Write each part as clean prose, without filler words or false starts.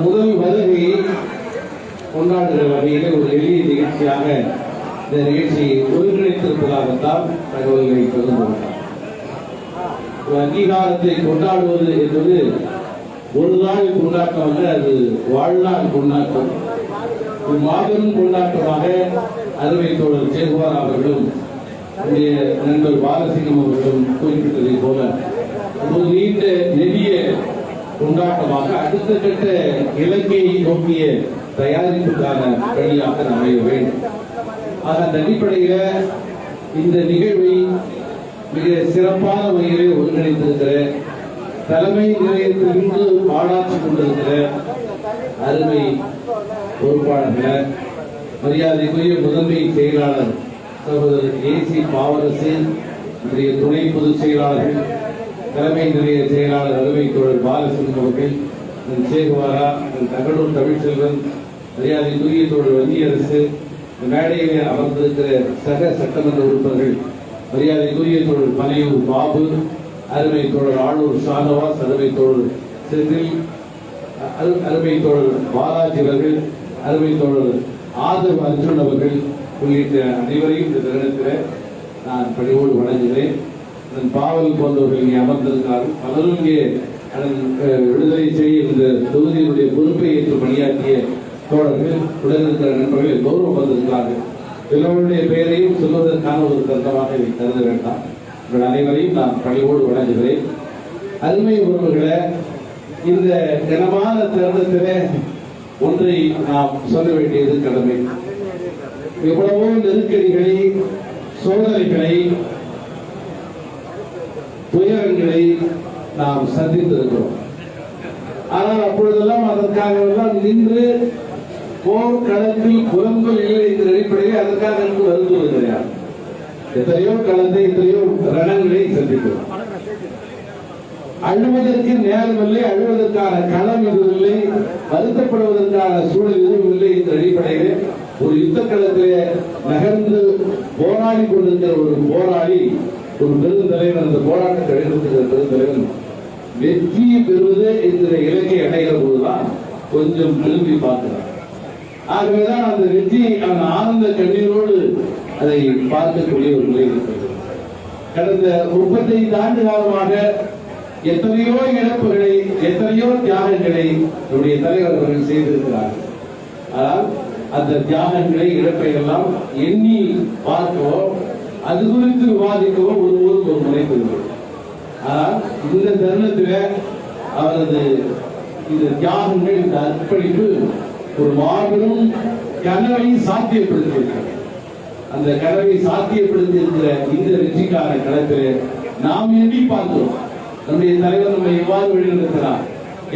முதல் வருகையை கொண்டாடுகிற வகையில் ஒரு எளிய நிகழ்ச்சியாக இந்த நிகழ்ச்சியை ஒருங்கிணைத்திருப்பதாகத்தான் தகவல்களை பகிர்ந்து ஒரு அங்கீகாரத்தை கொண்டாடுவது என்பது ஒரு நாள் கொண்டாட்டம் அல்ல, அது வாழ்நாள் கொண்டாட்டம். ஒரு மாபெரும் கொண்டாட்டமாக அருமை தோழர் சேகுவார் அவர்களும் நண்பர் பாலசிங்கம் அவர்களும் குறிப்பிட்டதை போல ஒரு நீண்ட நெடிய கொண்டாட்டமாக அடுத்த கட்ட இலக்கையை நோக்கிய தயாரிப்புக்கான பணியாக அமைய வேண்டும். அந்த அடிப்படையில இந்த நிகழ்வை மிக சிறப்பான வகையிலே ஒருங்கிணைத்திருக்கிற தலைமை நிலையத்திலிருந்து பாடாற்றிக் கொண்டிருக்கிற அருமை பொறுப்பாளர்கள், மரியாதைக்குரிய முதன்மை செயலாளர் சகோதரர் ஏசி பாவரசு, இன்றைய துணை பொதுச் செயலாளர்கள், தலைமை நிலைய செயலாளர் அருமை தோழர் பாலசிங்கம் அவர்கள், சேகுவாரா, தகடூர் தமிழ்ச்செல்வன், மரியாதைக்குரிய தோழர் வன்னியரசு, மேடையிலே அமர்ந்திருக்கிற சக சட்டமன்ற உறுப்பினர்கள், மரியாதைக்குரிய தோழர் பனையூர் பாபு, அருமை தோழர் ஆளூர் ஷானவாஸ், அருமை தோழர் செந்தில், அருமை தோழர் பாலாஜி அவர்கள், அருமை தோழர் ஆதவ் அர்ஜுன் அவர்கள் உள்ளிட்ட அனைவரையும் இந்த தருணத்தில் நான் பணிவோடு வழங்குகிறேன். பாவல் போன்றவர்கள் இங்கே அமர்ந்திருக்கிறார்கள். பலரும் இங்கே விடுதலை செய்ய இந்த தொகுதியினுடைய பொறுப்பை ஏற்று பணியாற்றிய தோழர்கள், உடனிருக்கிற நண்பர்கள் எல்லோரும் அமர்ந்திருக்கிறார்கள். எல்லோருடைய பெயரையும் சொல்வதற்கான ஒரு தந்தமாக இதை கருத வேண்டாம். உங்கள் அனைவரையும் நான் பணிவோடு வழங்குகிறேன். அருமை உறவுகளை, இந்த கனமான தருணத்தில் ஒன்றை நாம் சொல்ல வேண்டியது கடமை. எவ்வளவோ நெருக்கடிகளை, சோதனைகளை, துயரங்களை நாம் சந்தித்திருக்கிறோம். ஆனால் அப்பொழுதெல்லாம் அதற்காக நின்று போர்க்களத்தில் புலம்பல் இல்லை என்ற அடிப்படையில் அதற்காக என்று வருந்துவது கிடையாது. எத்தனையோ களத்தை, எத்தனையோ ரணங்களை சந்திக்கிறோம். அழுவதற்கு நேரம் இல்லை, அழுவதற்கான களம் எதுவும் இல்லை, வருத்தப்படுவதற்கான சூழல் எதுவும் இல்லை என்ற அடிப்படையில் ஒரு யுத்த களத்திலே நகர்ந்து போராடி கொண்டிருக்கிற ஒரு போராளி, ஒரு பெருந்தலைவன், அந்த போராட்டத்தை அடைந்திருக்கிற பெருந்தலைவன் வெற்றியை பெறுவது என்கிற இலக்கை அடைகிற போதுதான் கொஞ்சம் திரும்பி பார்க்கிறார். ஆகவேதான் அந்த வெற்றியை அவன் ஆனந்த கண்ணீரோடு அதை பார்க்கக்கூடிய ஒரு நிலை இருக்கிறது. கடந்த 35 ஆண்டு காலமாக எத்தனையோ இழப்புகளை, எத்தனையோ தியாகங்களை நம்முடைய தலைவர் அவர்கள் செய்திருக்கிறார்கள். ஆனால் அந்த தியாகங்களை, இழப்பை எல்லாம் எண்ணி பார்க்கவோ அது குறித்து விவாதிக்கவோ ஒருவரும் ஒரு முனைப்பு. ஆனால் இந்த தருணத்தில் அவரது இந்த தியாகங்கள், இந்த அர்ப்பணிப்பு ஒரு மாபெரும் கனவை சாத்தியப்படுத்தியிருக்கிறது. அந்த கனவை சாத்தியப்படுத்தியிருக்கிற இந்த வெற்றிக்கான களத்தில் நாம் எண்ணி பார்க்கிறோம். நம்முடைய தலைவர் நம்மை எவ்வாறு வழிநடத்துகிறார்,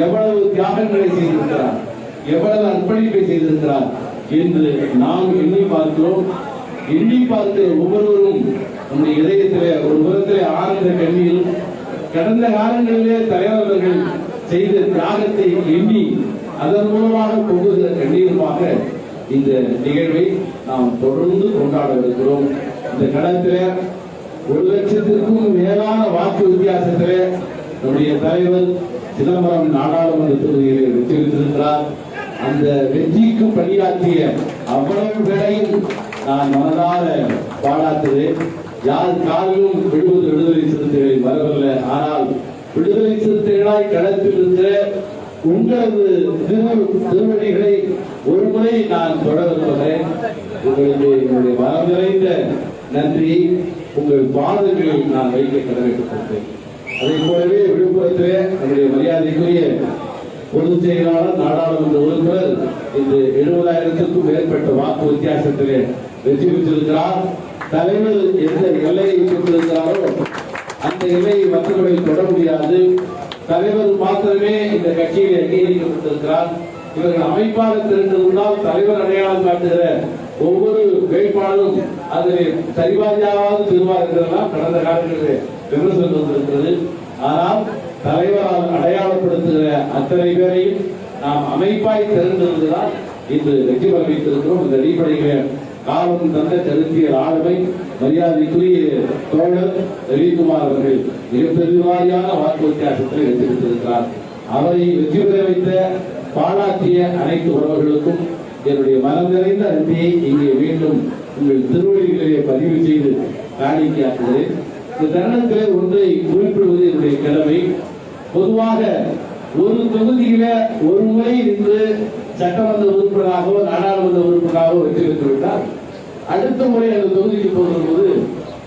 எவ்வளவு தியாகங்களை செய்திருக்கிறார், எவ்வளவு அர்ப்பணிப்பை செய்திருக்கிறார் என்று நாம் எண்ணி பார்க்கிறோம். எண்ணி பார்க்கிற ஒவ்வொருவரும் நம்முடைய இதயத்திலே ஒரு புறத்திலே ஆனந்த கண்ணீர், கடந்த காலங்களிலே தலைவர்கள் செய்த தியாகத்தை எண்ணி அதன் மூலமாக பொங்குகிற கண்ணீருமாக இந்த நிகழ்வை நாம் தொடர்ந்து கொண்டாடவிருக்கிறோம். இந்த களத்திலே 1,00,000க்கும் மேலான வாக்கு வித்தியாசத்திலே நம்முடைய தலைவர் சிதம்பரம் நாடாளுமன்ற தொகுதியிலே வெற்றி பெற்றிருக்கிறார். அந்த வெற்றிக்கு பணியாற்றிய அவ்வளவு பேரையும் நான் மனதார பாராட்டுகிறேன். யார் காலிலும் விடுவது விடுதலை சிறுத்தைகளின் வரவில்ல. ஆனால் விடுதலை சிறுத்தைகளாய் களத்தில் இருக்கிற உங்களது திருவடிகளை ஒரு முறை நான் தொடர்கிறேன். உங்களுக்கு என்னுடைய மனம் நிறைந்த நன்றி உங்கள் பாதங்களில் நான் வைக்க கடமைப்பட்டிருக்கிறேன். அதை போலவே விழுப்புரத்திலே நம்முடைய மரியாதைக்குரிய பொதுச் செயலாளர், நாடாளுமன்ற உறுப்பினர் இன்று 70,000க்கும் மேற்பட்ட வாக்கு வித்தியாசத்திலே வெற்றி பெற்றிருக்கிறார். தலைவர் எந்த எல்லையை பெற்றிருக்கிறாரோ அந்த எல்லையை மற்றவர்களை தொட முடியாது. தலைவர் மாத்திரமே இந்த கட்சியில் அங்கீகரிக்கப்பட்டிருக்கிறார். இவர்கள் அமைப்பாக திரண்டிருந்தால் தலைவர் அடையாளம் காட்டுகிற ஒவ்வொரு வேட்பாளரும் அதில் சரிபாதியாவது திருவார் என்றெல்லாம் கடந்த காலங்களில் விமர்சனம் வந்திருக்கிறது. ஆனால் தலைவரால் அடையாளப்படுத்துகிற அத்தனை பேரையும் நாம் அமைப்பாய் திரண்டிருந்ததால் இன்று வெற்றி பெற வைத்திருக்கிறோம். இந்த அடிப்படையில் காலம் தந்த கருத்தியல் ஆளுமை மரியாதைக்குரிய தோழர் ரவிக்குமார் அவர்கள் மிகப்பெரிய வாரியான வாக்கு வித்தியாசத்தில் வெற்றி பெற்றிருக்கிறார். அவரை வெற்றி பெற வைத்த பாராட்டிய அனைத்து உறவுகளுக்கும் என்னுடைய மனம் நிறைந்த நன்றியை இங்கே மீண்டும் உங்கள் திருவடிகளிலே பதிவு செய்து காணிக்கையாக்குகிறேன். இந்த தருணத்திலே ஒன்றை குறிப்பிடுவது என்னுடைய கடமை. பொதுவாக ஒரு தொகுதியில ஒரு முறை நின்று சட்டமன்ற உறுப்பினராகவோ நாடாளுமன்ற உறுப்பினராகவோ வெற்றி பெற்றுவிட்டால் அடுத்த முறை அந்த தொகுதிக்கு போகும்போது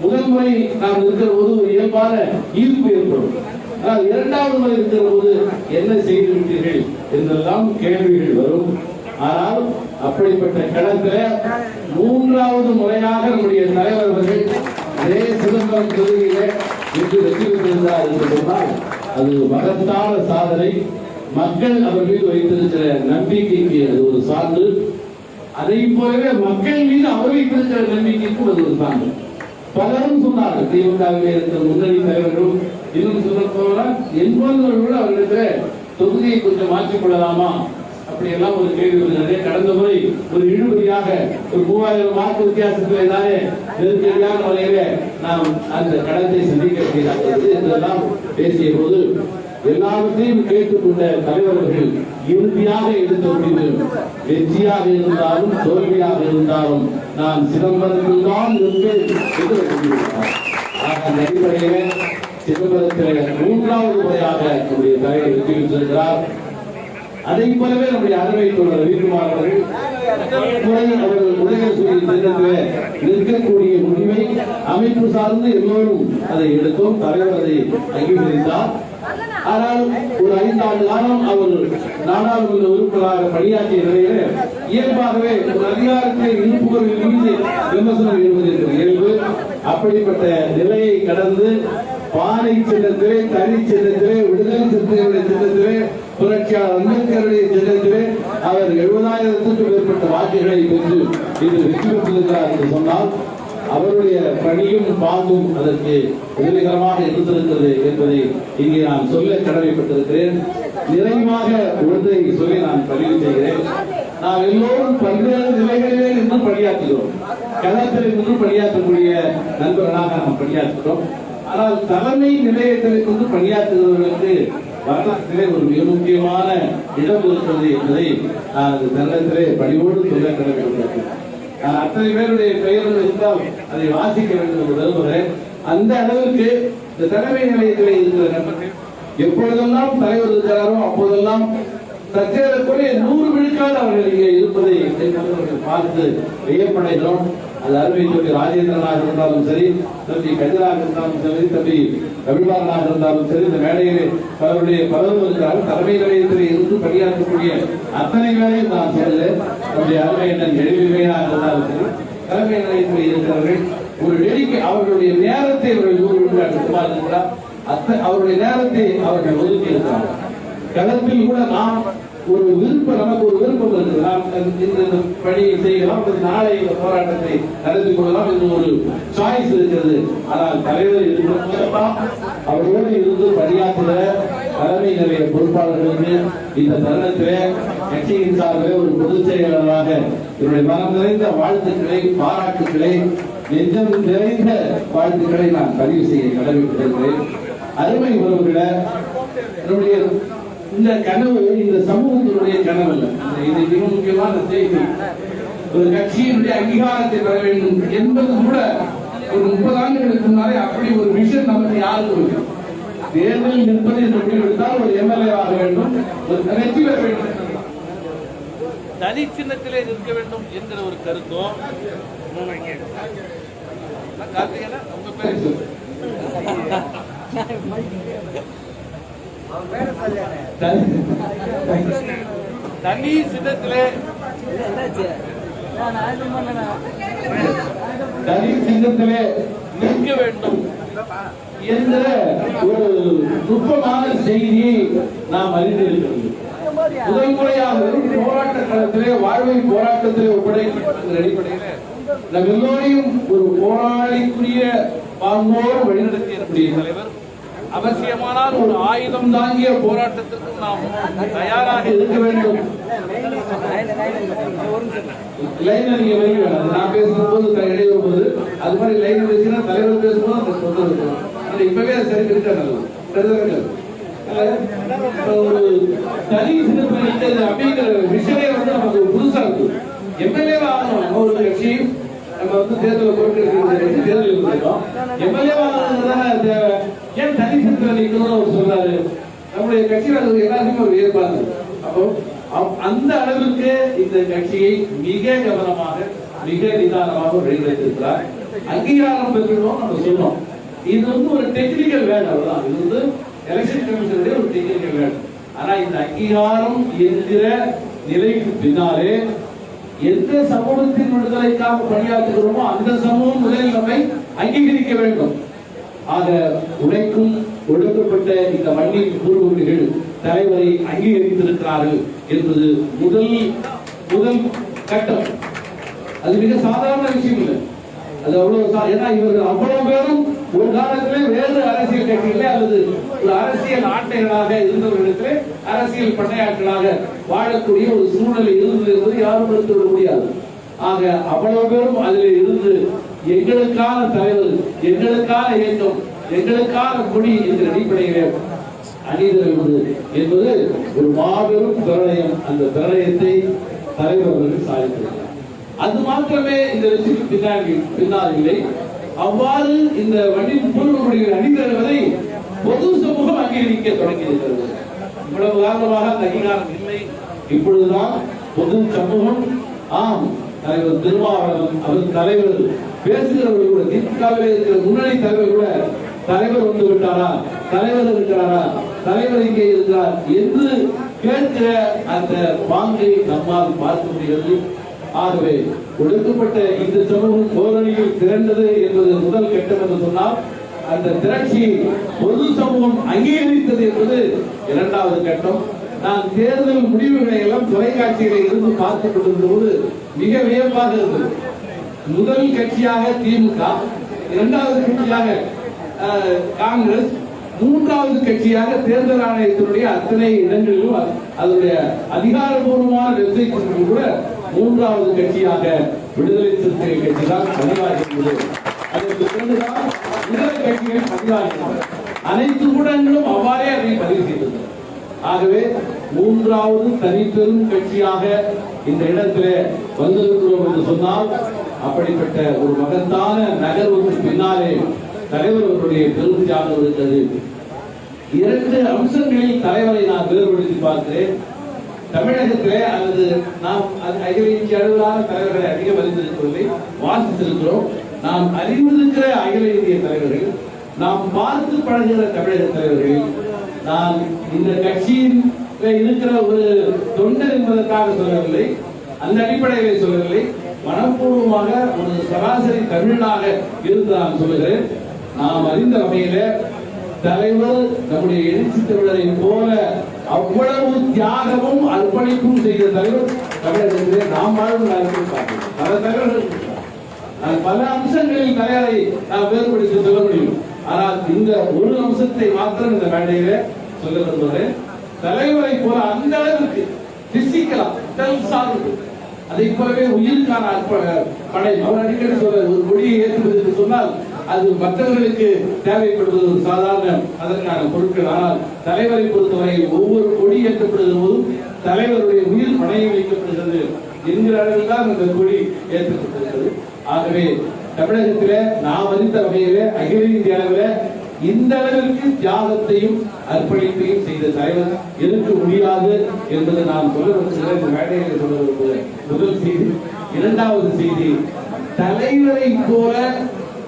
முதல் முறை நாம் இருக்கிற போது ஒரு இயல்பான ஈர்ப்பு ஏற்படும். ஆனால் இரண்டாவது முறை இருக்கிற போது என்ன செய்துவிட்டீர்கள் என்றெல்லாம் கேள்விகள் வரும். ஆனால் அப்படிப்பட்ட களத்தில் மூன்றாவது முறையாக நம்முடைய தலைவர் அவர்கள் அதே சிதம்பரம் தொகுதியிலே இன்று வெற்றி பெற்றிருந்தார் என்று சொன்னால் அது மகத்தான சாதனை. மக்கள் அவர் மீது வைத்திருக்கிற நம்பிக்கைக்கு அது ஒரு சான்று. அதை போலவே மக்கள் மீது அவர் வைத்திருக்கிற நம்பிக்கைக்கும் அது ஒரு சான்று. பலரும் சொன்னார்கள், திமுகவில் இருக்கிற முன்னணி தலைவர்களும் இன்னும் சொல்ல போனால் என்பவர்கள் கூட அவர்களுக்கு தொகுதியை கொஞ்சம் மாற்றிக் கொள்ளலாமா அப்படி எல்லாம் ஒரு கேள்வி வருகிறது. கடந்த முறை ஒரு இழுபறியாக ஒரு 3000 வாக்கு வித்தியாசத்தில் தானே நெருக்கடியான முறையில நாம் அந்த கடத்தை சந்திக்க வேண்டியதாக என்றெல்லாம் பேசிய போது எல்லாவற்றையும் கேட்டுக்கொண்ட தலைவர்கள் இறுதியாக எடுத்த முடிவு வெற்றியாக இருந்தாலும் தோல்வியாக இருந்தாலும் நான் சிதம்பரத்தில் தான் இருப்பேன் என்று சொல்லியிருக்கிறார். அந்த அடிப்படையிலே சிதம்பரத்தில் 3வது முறையாக நம்முடைய தலைவர் வெற்றி பெற்றிருக்கிறார். அதை போலவே நம்முடைய அருமை தோழர் ரவிக்குமார் அவர்கள் அவர்கள் உதயசூரிய திட்டத்திலே நிற்கக்கூடிய முடிவை அமைப்பு சார்ந்து எல்லோரும் அதை எடுத்தோம். தலைவர் அதை அங்கீகரித்தார். ஆனால் ஒரு 5 ஆண்டு காலம் அவர் நாடாளுமன்ற உறுப்பினராக பணியாற்றிய நிலையில இயல்பாகவே ஒரு அதிகாரத்தை இருப்புகளின் மீது விமர்சனம் எழுவதற்கு இயல்பு. அப்படிப்பட்ட நிலையை கடந்து பானை சின்னத்திலே, தனி சின்னத்திலே, விடுதலை சிறுத்தைகளுடைய சின்னத்திலே, புரட்சியாளர் அம்பேத்கருடைய சின்னத்திலே அவர் 70,000க்கும் மேற்பட்ட வாக்குகளை பெற்று இது வெற்றி பெற்றிருக்கிறார் என்று சொன்னால் அவருடைய பணியும் பாங்கும் அதற்கு உதவிகரமாக இருந்திருக்கிறது என்பதை இங்கே நான் சொல்ல கடமைப்பட்டிருக்கிறேன். நிறைவாக ஒன்றை சொல்லி நான் பதிவு செய்கிறேன். நாம் எல்லோரும் பல்வேறு நிலைகளிலே நின்று பணியாற்றுகிறோம். களத்தில் நின்று பணியாற்றக்கூடிய நண்பர்களாக நாம் பணியாற்றுகிறோம். ஆனால் தலைமை நிலையத்தில் இருந்து பணியாற்றுகிறவர்களுக்கு வரலாற்றிலே ஒரு மிக முக்கியமான இடம் இருக்கிறது என்பதை நான் அந்த தருணத்திலே பணிவோடு சொல்ல கடமைப்பட்டிருக்கிறேன். அத்தனை பேருடைய பெயர்கள் இருந்தால் அதை வாசிக்க வேண்டும் என்று விரும்புகிறேன். அந்த அளவுக்கு இந்த தலைமை நிலையத்தில் இருக்கிற நண்பர்கள் எப்பொழுதெல்லாம் தலைவர் இருக்கிறாரோ அப்போதெல்லாம் தற்செயலுக்குரிய 100 விழுக்காடு அவர்கள் இங்கே இருப்பதை பார்த்து வியப்படைகிறோம். அது அருமை தம்பி ராஜேந்திரனாக இருந்தாலும் சரி, தம்பி கஜராக இருந்தாலும் சரி, தம்பி ரவிபாலனாக இருந்தாலும் சரி, இந்த மேடையில் பலரும் இருக்கிறார்கள். தலைமை நிலையத்தில் இருந்து பணியாற்றக்கூடிய அத்தனை பேரையும் நான் சொல்லுறேன். நம்முடைய அருமை எண்ணன் எழில்மையாக இருந்தாலும் சரி, தலைமை நிலையத்தில் இருக்கிறவர்கள் ஒரு நெருக்கி அவர்களுடைய நேரத்தை அவர்கள் 100 விழுக்காடு இருக்கிறார். அவருடைய நேரத்தை அவர்கள் ஒதுக்கி இருக்கிறார். களத்தில் கூட நாம் ஒரு விருப்பம், நமக்கு ஒரு விருப்பம் இருக்குது. நாம் இந்த பணியை செய்யலாம், நாளை இந்த போராட்டத்தை நடத்தி கொள்ளலாம் என்று ஒரு சாய்ஸ் இருக்கிறது. ஆனால் தலைவர் இருக்கிறதெல்லாம் அவரோடு இருந்து பணியாற்றுகிற தலைமை நிலைய பொறுப்பாளர்களுக்கு இந்த தருணத்திலே கட்சியின் சார்பிலே ஒரு பொதுச் செயலாளராக என்னுடைய மனம் நிறைந்த வாழ்த்துக்களை, பாராட்டுக்களை, நெஞ்சம் நிறைந்த வாழ்த்துக்களை நான் பதிவு செய்ய கடமைப்பட்டிருக்கிறேன். அருமை உறவுகளை நம்முடைய இந்த கனவு இந்த சமூகத்தினுடைய கனவு அல்ல. இது மிக முக்கியமான செய்தி. ஒரு கட்சியினுடைய அங்கீகாரத்தை பெற வேண்டும் என்பது கூட ஒரு 30 ஆண்டுகளுக்கு முன்னாலே அப்படி ஒரு விஷன் நமக்கு யாருக்கும் இருக்கு. தேர்தலில் நிற்பது என்று முடிவெடுத்தால் ஒரு எம்எல்ஏ ஆக வேண்டும், ஒரு வெற்றி பெற வேண்டும், தனி சின்னத்திலே நிற்க வேண்டும் என்கிற ஒரு கருத்தும் உங்க பேர் தனி சின்னத்திலே நிற்க வேண்டும் என்ற ஒரு நுட்பமான செய்தியை நாம் அறிந்திருக்கிறோம். முதல் முறையாக போராட்ட களத்திலே வாழ்வை போராட்டத்திலே ஒப்படைக்கின்ற அடிப்படையில் நம் எல்லோரையும் ஒரு போராளிக்குரிய பாங்கோடு வழிநடத்திய நம்முடைய தலைவர் அவசியமானால் ஒரு ஆயுதம் தாங்கிய போராட்டத்திற்கு நாம் தயாராக இருக்க வேண்டும். நான் பேசும்போது இடைவரும்போது அது மாதிரி லைன் பேசினா தலைவர் பேசும்போது அந்த சொல்ல இருக்கும். இப்பவே சரி இருக்க ஒரு தனி சிறப்பு இருக்கிறது அப்படிங்கிற விஷயம் வந்து நமக்கு புதுசா இருக்கு. எம்எல்ஏ ஆகணும் ஒரு கட்சி நம்ம வந்து தேர்தல் பொறுப்பெடுக்கிறது தேர்தல் இருக்கோம். எம்எல்ஏ ஆகணும் தேவை. ஏன் தனி சிறப்பு நிற்கணும்னு அவர் சொல்றாரு. நம்முடைய கட்சியில் அது எல்லாருமே ஒரு ஏற்பாடு. அப்போ அந்த அளவிற்கு இந்த கட்சியை மிக கவனமாக மிக நிதானமாக வழிநடத்திருக்கிறார். அங்கீகாரம் பெற்றோம் நம்ம சொன்னோம். இது வந்து ஒரு டெக்னிக்கல் வேலை, அவ்வளவுதான். இது வந்து எலெக்ஷன் கமிஷனுடைய ஒரு டெக்னிக்கல் வேலை. ஆனா இந்த அங்கீகாரம் என்கிற நிலைக்கு பின்னாலே எந்த சமூகத்தின் விடுதலைக்காக பணியாற்றுகிறோமோ அந்த சமூகம் முதலில் நம்மை அங்கீகரிக்க வேண்டும். ஆக உழைக்கும் ஒடுக்கப்பட்ட இந்த மண்ணின் பூர்வீகர்கள் தலைவரை அங்கீகரித்திருக்கிறார்கள் என்பது முதல் கட்டம். அது மிக சாதாரண விஷயம் இல்லை. அது அவ்வளவு, ஏன்னா இவர்கள் அவ்வளவு பேரும் ஒரு காலத்திலே வேறு அரசியல் கட்சிகளே அல்லது ஒரு அரசியல் ஆட்டைகளாக இருந்தவர்களிடத்திலே அரசியல் பண்டையாட்களாக வாழக்கூடிய ஒரு சூழ்நிலை இருந்தது என்பது யாரும் மறுத்துவிட முடியாது. ஆக அவ்வளவு பேரும் அதில் இருந்து எங்களுக்கான தலைவர், எங்களுக்கான இயக்கம், எங்களுக்கான கொடி என்ற அடிப்படையிலே அணிதிரள்வது என்பது ஒரு மாபெரும் பிரளயம். அந்த பிரளயத்தை தலைவர்கள் சாதித்திருக்கிறார். அது மாத்திரமே இந்த வெற்றிக்கு பின்னால் இல்லை. அவ்வாறு இந்த வண்டின் பூர்வகுடிகள் அணிதிரள்வதை பொது சமூகம் அங்கீகரிக்க தொடங்கியிருக்கிறது. இவ்வளவு காரணமாக அந்த அங்கீகாரம் இல்லை. இப்பொழுதுதான் பொது சமூகம், ஆம், தலைவர் திருமாவளவன் அவர் தலைவர் பேசுகிறவர்கள் கூட, திமுகவில் இருக்கிற முன்னணி தலைவர் கூட, தலைவர் வந்து விட்டாரா, தலைவர் இருக்கிறாரா, தலைவர் இங்கே இருக்கிறார் என்று கேட்கிற அந்த பாங்கை நம்மால் பார்க்க முடிகிறது. ஆகவே ஒடுக்கப்பட்ட இந்த சமூகம் போரணியில் திரண்டது என்பது முதல் கட்டம் என்று சொன்னால், அந்த திரட்சியை பொது சமூகம் அங்கீகரித்தது என்பது இரண்டாவது கட்டம். நான் தேர்தல் முடிவுகளை எல்லாம் தொலைக்காட்சியில இருந்து பார்த்துக் கொண்டிருந்த போது மிக வியப்பாக இருந்தது. முதல் கட்சியாக திமுக, இரண்டாவது கட்சியாக காங்கிரஸ், மூன்றாவது கட்சியாக தேர்தல் ஆணையத்தினுடைய அத்தனை இடங்களிலும் அதனுடைய அதிகாரப்பூர்வமான வெப்சைட் கூட மூன்றாவது கட்சியாக விடுதலை சிறுத்தைகள் கட்சி தான் பதிவாகிறது. அதற்கு பிறகுதான் இதர கட்சிகள் பதிவாகிறது. அனைத்து ஊடகங்களும் அவ்வாறே அதை பதிவு செய்தது. ஆகவே மூன்றாவது தனிப்பெரும் கட்சியாக இந்த இடத்திலே வந்திருக்கிறோம் என்று சொன்னால், அப்படிப்பட்ட ஒரு மகத்தான நகர்வுக்கு பின்னாலே தலைவர் அவருடைய பெரும் தியாகம் இருக்கிறது. இரண்டு அம்சங்களில் தலைவரை நான் வேறுபடுத்தி பார்க்கிறேன். தமிழகத்திலே அல்லது நாம் அகில இந்திய அளவிலான தலைவர்களை அதிகம் அறிந்திருக்கவில்லை, வாசித்திருக்கிறோம். நாம் அறிந்திருக்கிற அகில இந்திய தலைவர்கள், நாம் பார்த்து பழகிற தமிழக தலைவர்கள், நான் இந்த கட்சியில் இருக்கிற ஒரு தொண்டர் என்பதற்காக சொல்லவில்லை, அந்த அடிப்படையிலே சொல்லவில்லை, மனப்பூர்வமாக ஒரு சராசரி தமிழனாக இருந்து நான் சொல்லுகிறேன். நாம் அறிந்த வகையில தலைவர் நம்முடைய எழுச்சி தமிழரை போல அவ்வளவு தியாகமும் அர்ப்பணிப்பும் செய்த தலைவர் தமிழகத்திலே நாம் வாழ்வு பல தலைவர்கள், பல அம்சங்களில் தலைவரை நாம் வேறுபடுத்தி சொல்ல முடியும். ஆனால் இந்த ஒரு அம்சத்தை மாத்திரம் இந்த மேடையில சொல்ல விரும்புகிறேன். தலைவரை போல அந்த அளவுக்கு பிசிக்கலா உடல் சார்ந்து, அதை போலவே உயிருக்கான படை. அவர் அடிக்கடி சொல்ற ஒரு கொடியை ஏற்றுவது என்று சொன்னால் அது மற்றவர்களுக்கு தேவைப்படுவது ஒரு சாதாரண அதற்கான பொருட்கள். ஆனால் தலைவரை பொறுத்தவரையில் ஒவ்வொரு கொடி ஏற்றப்படுகிற போதும் தலைவருடைய உயிர் பணையம் வைக்கப்படுகிறது என்கிற அளவில் தான் அந்த கொடி ஏற்றப்பட்டிருக்கிறது. ஆகவே தமிழகத்திலே நாம் அறிந்த வகையிலே அகில இந்திய அளவில் இந்த அளவிற்கு தியாகத்தையும் அர்ப்பணிப்பையும் செய்த தலைவர் இருக்க முடியாது என்பது நான் சொல்ல விரும்புகிறேன். இந்த மேடையில் சொல்ல விரும்புகிற முதல் செய்தி. இரண்டாவது செய்தி, தலைவரை போல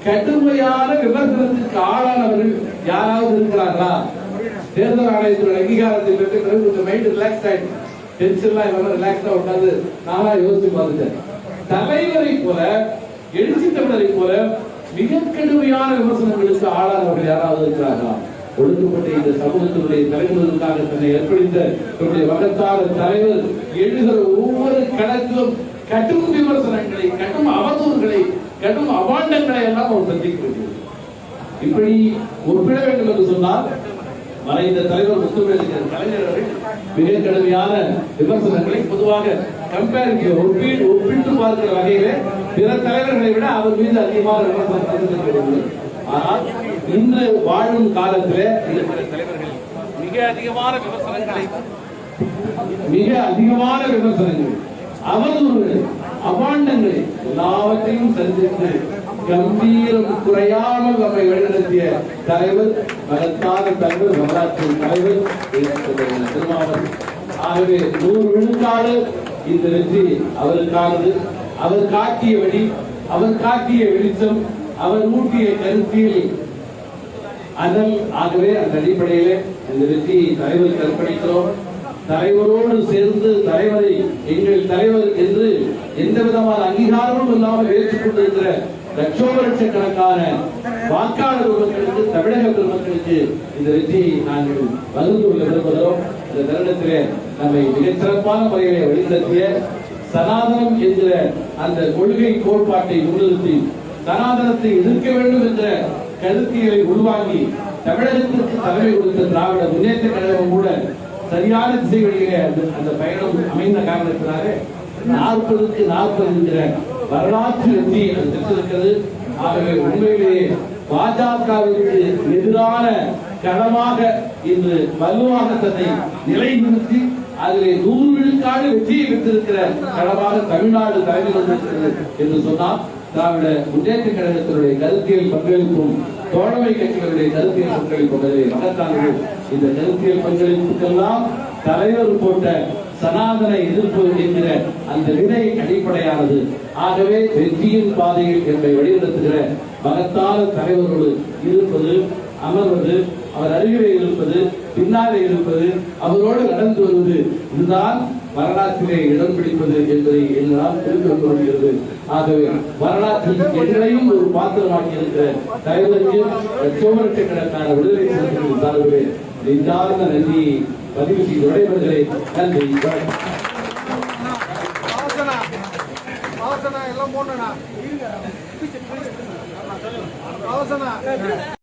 கடுமையான விமர்சனத்திற்கு ஆளானவர்கள் யாராவது இருக்கிறார்களா? தேர்தல் ஆணையத்தின் அங்கீகாரத்தை பெற்று கொஞ்சம் மைண்ட் ரிலாக்ஸ் ஆயிடுச்சு, டென்ஷன்லாம் இல்லாம ரிலாக்ஸா உட்கார்ந்து நானா யோசிச்சு பார்த்துட்டேன். தலைவரை போல, எழுச்சி தமிழரை போல மிக கடுமையான விமர்சனங்களுக்கு ஆளானவர்கள் யாராவது இருக்கிறார்களா? ஒடுக்கப்பட்ட இந்த சமூகத்தினுடைய தலைவர்களுக்காக தன்னை ஏற்படுத்த தன்னுடைய மகத்தான தலைவர் எழுதுகிற ஒவ்வொரு கணக்கும் கடும் விமர்சனங்களை, கடும் அவதூறுகளை, கடும் அபாண்டங்களை எல்லாம் அவர் சந்திக்கிறது. இப்படி ஒப்பிட வேண்டும் என்று சொன்னால், மறைந்த தலைவர் முத்துவேல் கலைஞர் அவர்கள் மிக கடுமையான விமர்சனங்களை பொதுவாக ஒப்பிட்டு பார்க்கிற வகையில பிற தலைவர்களை விட அவர் மீது அதிகமான விமர்சனம். ஆனால் இன்று வாழும் காலத்தில் இருக்கிற தலைவர்கள் மிக மிக அதிகமான விமர்சனங்கள், அவதூறுகள், அபாண்டங்களை எல்லாவற்றையும் சந்தித்து கம்பீரம் குறையாமல் நம்மை வழிநடத்திய தலைவர், மகத்தான தலைவர், வரலாற்றின் தலைவர் திருமாவளவன். ஆகவே 100 விழுக்காடு இந்த வெற்றி அவருக்கானது. அவர் காட்டிய வழி, அவர் காட்டிய வெளிச்சம், அவர் ஊட்டிய கருத்தில் அதல். ஆகவே அந்த அடிப்படையிலே இந்த வெற்றியை தலைவருக்கு அர்ப்பணிக்கிறோம். தலைவரோடு சேர்ந்து தலைவரை எங்கள் தலைவர் என்று எந்த விதமான அங்கீகாரமும் இல்லாமல் ஏற்றுக்கொண்டிருக்கிற லட்சோபலட்சக்கணக்கான வாக்காளர் மக்களுக்கு, தமிழக பெருமக்களுக்கு இந்த வெற்றியை நாங்கள் பகிர்ந்து கொள்ள விரும்புகிறோம். இந்த தருணத்திலே நம்மை மிகச்சிறப்பான முறையிலே வழிநடத்திய சனாதனம் என்கிற அந்த கொள்கை கோட்பாட்டை முன்னிறுத்தி சனாதனத்தை எதிர்க்க வேண்டும் என்ற கருத்தியலை உருவாக்கி தமிழகத்திற்கு தலைமை கொடுத்த திராவிட முன்னேற்ற கழகம் கூட சரியான திசைகளிலே அந்த பயணம் அமைந்த காரணத்தினால 40க்கு 40 என்கிற வரலாற்று வெற்றி அது பெற்றிருக்கிறது. ஆகவே உண்மையிலேயே பாஜகவிற்கு எதிரான களமாக இன்று வலுவாக தன்னை நிலைநிறுத்தி அதிலே 100 விழுக்காடு வெற்றியை பெற்றிருக்கிற களமாக தமிழ்நாடு தலைமை கொண்டிருக்கிறது என்று சொன்னால் திராவிட முன்னேற்ற கழகத்தினுடைய கருத்தியல் பங்களிப்பும் தோழமை கட்சிகளுடைய கருத்தியல் பங்களிப்பும் மகத்தானது. இந்த கருத்தியல் பங்களிப்புக்கெல்லாம் தலைவர் போட்ட சனாதன எதிர்ப்பு என்கிற அந்த வினை அடிப்படையானது. ஆகவே வெற்றியின் பாதையில் என்னை வழிநடத்துகிற மகத்தான தலைவரோடு இருப்பது, அமர்வது, அவர் அருகிலே இருப்பது, பின்னாலே இருப்பது, அவரோடு நடந்து வருவது, இதுதான் வரலாற்றிலே இடம் பிடிப்பது என்பதை எங்களால் புரிந்து கொள்ள முடிகிறது. ஆகவே வரலாற்றில் எங்களையும் ஒரு பாத்திரமாக்கி இருக்கிற தலைவருக்கு லட்சோபலட்சக்கணக்கான விடுதலை சிறுத்தைகள் சார்பிலே நெஞ்சார்ந்த நன்றியை பதிவு செய்து விடைபெறுகிறேன். நன்றி.